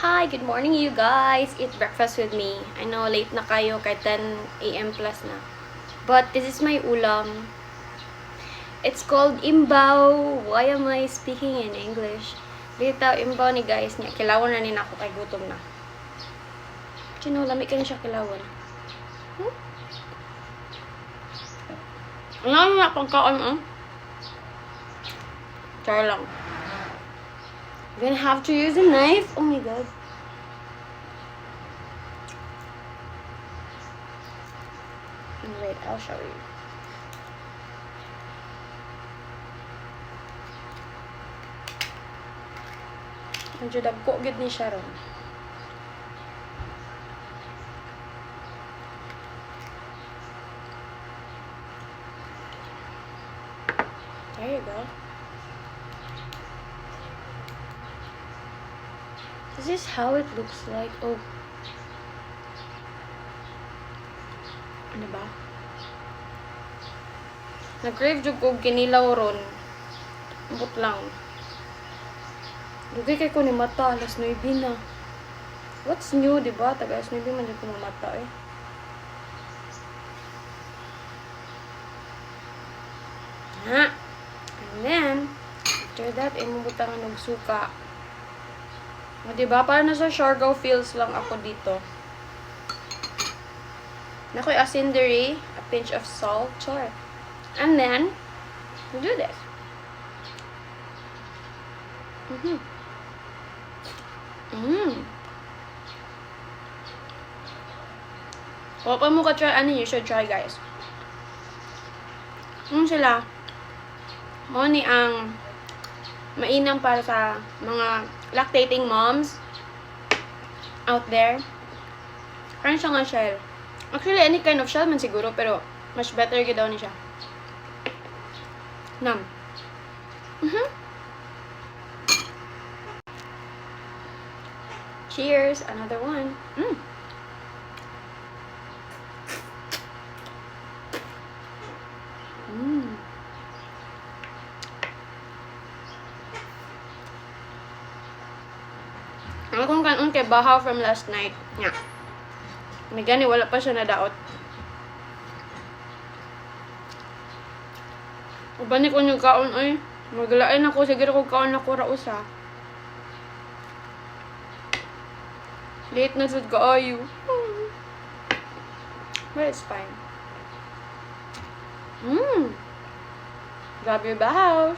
Hi, good morning you guys. Eat breakfast with me. I know late na kayo, kahit 10 a.m. plus na. But this is my ulam. It's called imbaw. Why am I speaking in English? Dito, imbaw ni guys niya. Kilawan na rin ako kay gutom na. Chino, lamig ka na siya kilawan. Ano na pagkaon, Char lang. You're gonna have to use a knife. Oh my god. Wait, I'll show you. Medyo dagko gid ni siya ron. There you go. This is how it looks like. Oh. Ano ba? Nag-crave jud ko kinilaw ron. Ambot lang. Dugay kay ko ni mata. Alas 9 na. What's new, diba? Taga alas 9 man dyan ko mamata eh. Ha? And then, after that, imubutangan ng suka. O, diba? Para nasa Siargao feels lang ako dito. Nakoy asindery, a pinch of salt, char. And then, we do this. Kung pa mo ka-try, ano you should try, guys. Sila. Mo ni ang mainam para sa mga lactating moms out there. Parang siya nga shell. Actually, any kind of shell man siguro, pero much better gid daw ni siya. Nam. Cheers! Another one. Ano kung kanon kay bahaw from last night. Nya. May gani, wala pa siya nadaot. Ubani ko yung kaon ay. Maglain ako. Sige ko kaon ako rausa. Late na sud kaayo. But it's fine. Grab your bahaw.